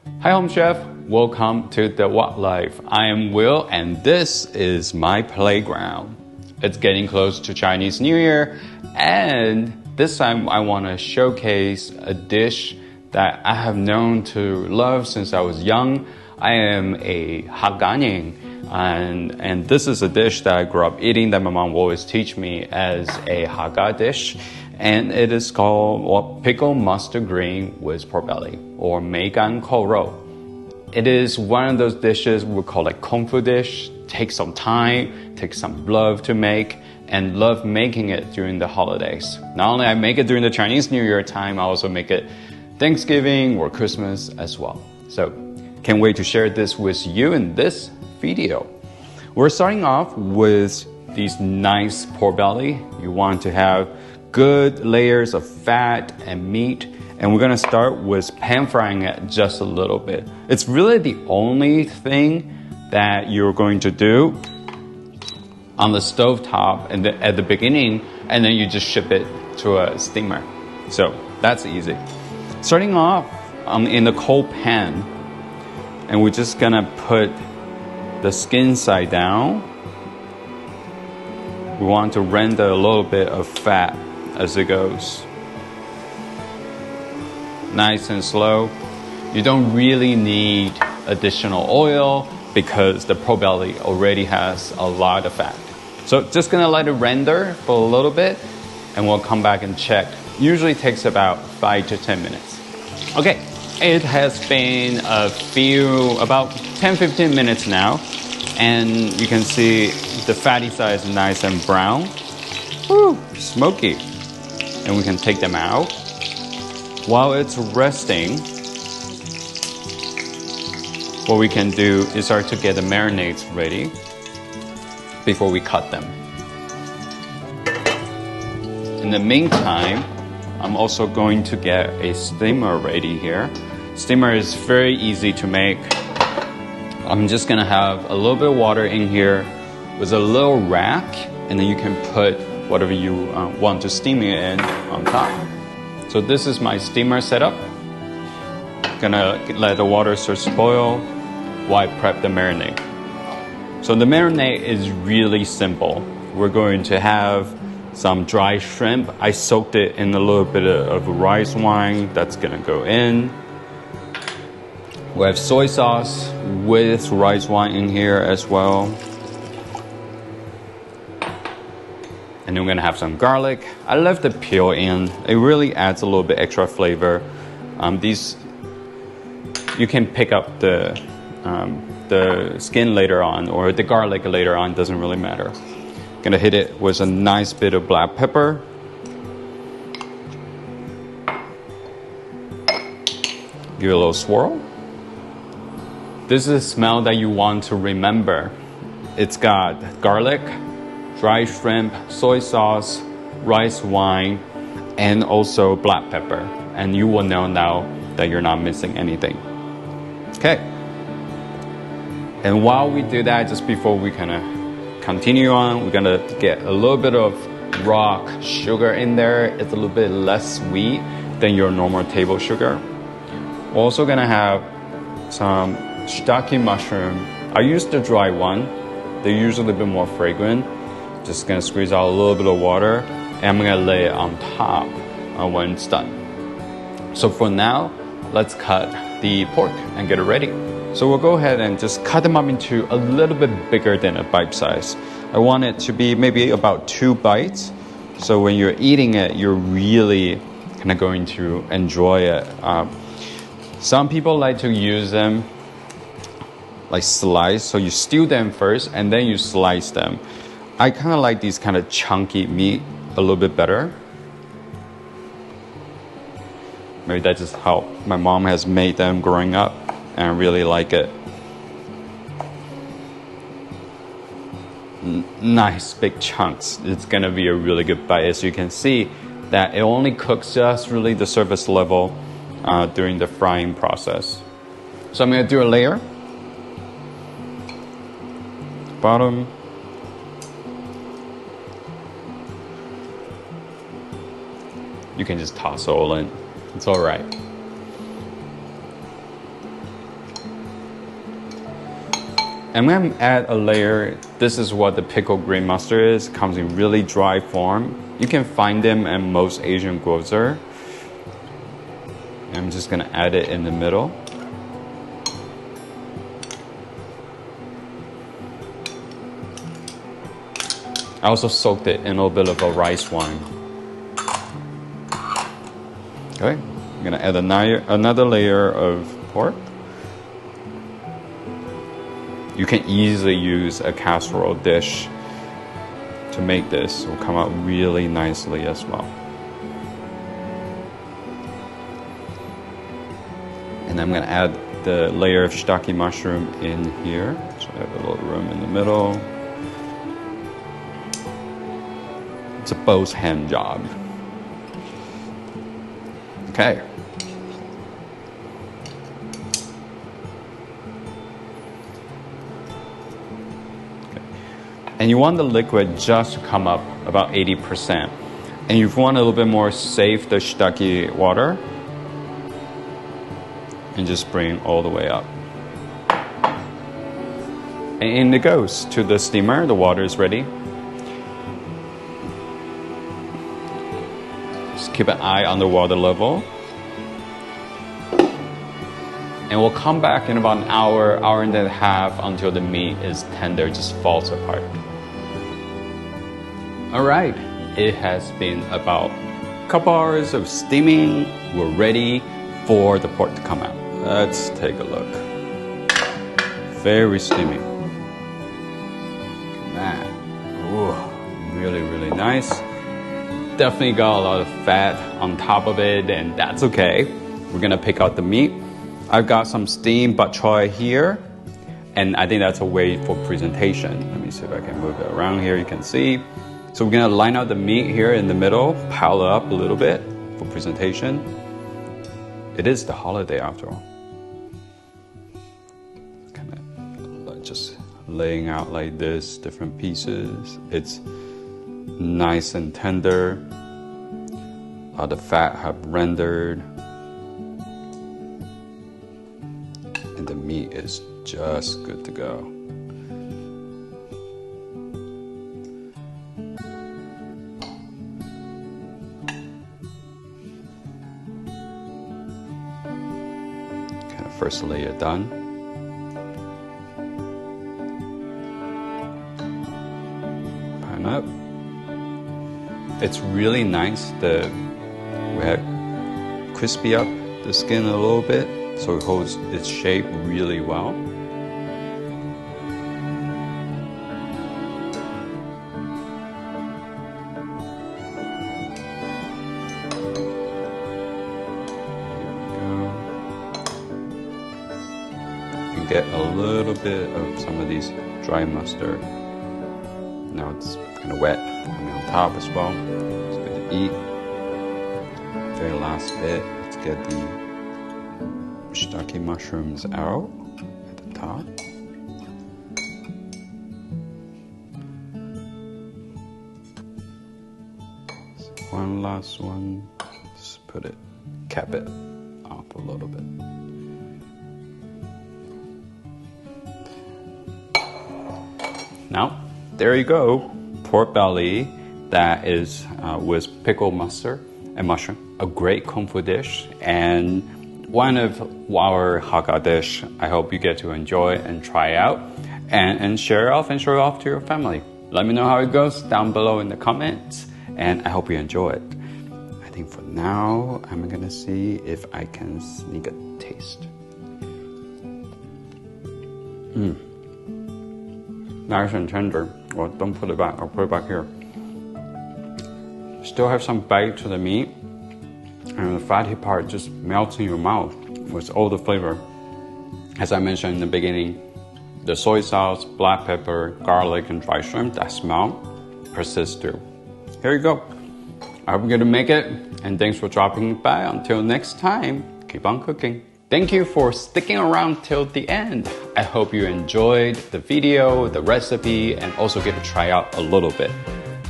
Hi Home Chef, welcome to The What Life. I am Will and this is my playground. It's getting close to Chinese New Year and this time I want to showcase a dish that I have known to love since I was young. I am a Hagganing and this is a dish that I grew up eating that my mom will always teach me as a Hagga dish. And it is called pickled mustard green with pork belly, or梅干扣肉. It is one of those dishes we call it kung fu dish. Takes some time, takes some love to make, and love making it during the holidays. Not only I make it during the Chinese New Year time, I also make it Thanksgiving or Christmas as well. So, can't wait to share this with you in this video. We're starting off with these nice pork belly. You want to have good layers of fat and meat, and we're gonna start with pan frying it just a little bit. It's really the only thing that you're going to do on the stove top and at the beginning, and then you just ship it to a steamer. So that's easy. Starting off in the cold pan, and we're just gonna put the skin side down. We want to render a little bit of fat as it goes. Nice and slow. You don't really need additional oil because the pork belly already has a lot of fat. So just gonna let it render for a little bit and we'll come back and check. Usually takes about 5 to 10 minutes. Okay, it has been about 10-15 minutes now, and you can see the fatty side is nice and brown. Woo, smoky. And we can take them out. While it's resting, what we can do is start to get the marinades ready before we cut them. In the meantime, I'm also going to get a steamer ready here. Steamer is very easy to make. I'm just gonna have a little bit of water in here with a little rack, and then you can put whatever you want to steam it in on top. So this is my steamer setup. Gonna let the water start to boil while I prep the marinade. So the marinade is really simple. We're going to have some dry shrimp. I soaked it in a little bit of rice wine. That's gonna go in. We have soy sauce with rice wine in here as well. And then we're gonna have some garlic. I left the peel in. It really adds a little bit extra flavor. You can pick up the skin later on or the garlic later on, doesn't really matter. Gonna hit it with a nice bit of black pepper. Give it a little swirl. This is a smell that you want to remember. It's got garlic, dry shrimp, soy sauce, rice wine, and also black pepper. And you will know now that you're not missing anything. Okay. And while we do that, just before we kind of continue on, we're gonna get a little bit of rock sugar in there. It's a little bit less sweet than your normal table sugar. We're also gonna have some shiitake mushroom. I use the dry one. They're usually a bit more fragrant. Just gonna squeeze out a little bit of water and I'm gonna lay it on top when it's done. So for now, let's cut the pork and get it ready. So we'll go ahead and just cut them up into a little bit bigger than a bite size. I want it to be maybe about 2 bites. So when you're eating it, you're really kind of going to enjoy it. Some people like to use them like slice. So you stew them first and then you slice them. I kind of like these kind of chunky meat a little bit better. Maybe that's just how my mom has made them growing up, and I really like it. Nice big chunks. It's gonna be a really good bite. As you can see, that it only cooks just really the surface level during the frying process. So I'm gonna do a layer. Bottom. You can just toss it all in. It's all right. I'm going to add a layer. This is what the pickled green mustard is. It comes in really dry form. You can find them in most Asian grocer. I'm just going to add it in the middle. I also soaked it in a little bit of a rice wine. Okay, I'm going to add another layer of pork. You can easily use a casserole dish to make this. It will come out really nicely as well. And I'm going to add the layer of shiitake mushroom in here. So I have a little room in the middle. It's a both hand job. Okay. And you want the liquid just to come up about 80%. And if you want a little bit more, save the shiitake water and just bring all the way up. And in it goes to the steamer. The water is ready. Just keep an eye on the water level. And we'll come back in about an hour, hour and a half until the meat is tender, just falls apart. All right, it has been about a couple hours of steaming. We're ready for the pork to come out. Let's take a look. Very steamy. Man, ooh, really, really nice. Definitely got a lot of fat on top of it, and that's okay. We're gonna pick out the meat. I've got some steamed bok choy here, and I think that's a way for presentation. Let me see if I can move it around here. You can see. So we're gonna line out the meat here in the middle, pile it up a little bit for presentation. It is the holiday after all. Kind of just laying out like this, different pieces. It's nice and tender. All the fat have rendered. And the meat is just good to go. Kind of first layer done. Pan up. It's really nice that we had crispy up the skin a little bit, so it holds its shape really well. You can get a little bit of some of these dry mustard. Now it's kind of wet coming on top as well. It's good to eat. Very last bit, let's get the shiitake mushrooms out at the top. So one last one. Just put it, cap it up a little bit. Now, there you go. Pork belly that is with pickled mustard and mushroom. A great kung fu dish and one of our Hakka dish. I hope you get to enjoy and try out and share off and show off to your family. Let me know how it goes down below in the comments, and I hope you enjoy it. I think for now, I'm gonna see if I can sneak a taste. Nice and tender. Well, don't put it back, I'll put it back here. Still have some bite to the meat, and the fatty part just melts in your mouth with all the flavor. As I mentioned in the beginning, the soy sauce, black pepper, garlic, and dry shrimp, that smell persists too. Here you go. I hope you're gonna make it, and thanks for dropping by. Until next time, keep on cooking. Thank you for sticking around till the end. I hope you enjoyed the video, the recipe, and also get to try out a little bit.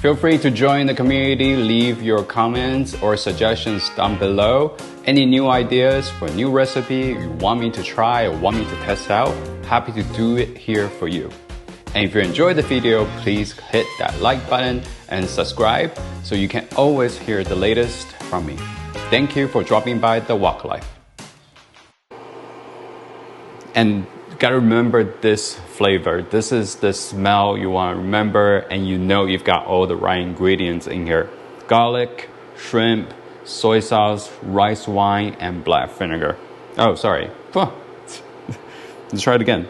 Feel free to join the community, leave your comments or suggestions down below. Any new ideas for new recipe you want me to try or want me to test out, happy to do it here for you. And if you enjoyed the video, please hit that like button and subscribe so you can always hear the latest from me. Thank you for dropping by the Wok Life. And gotta remember this flavor. This is the smell you want to remember, and you know you've got all the right ingredients in here. Garlic, shrimp, soy sauce, rice wine, and black vinegar. Oh, sorry. Let's try it again.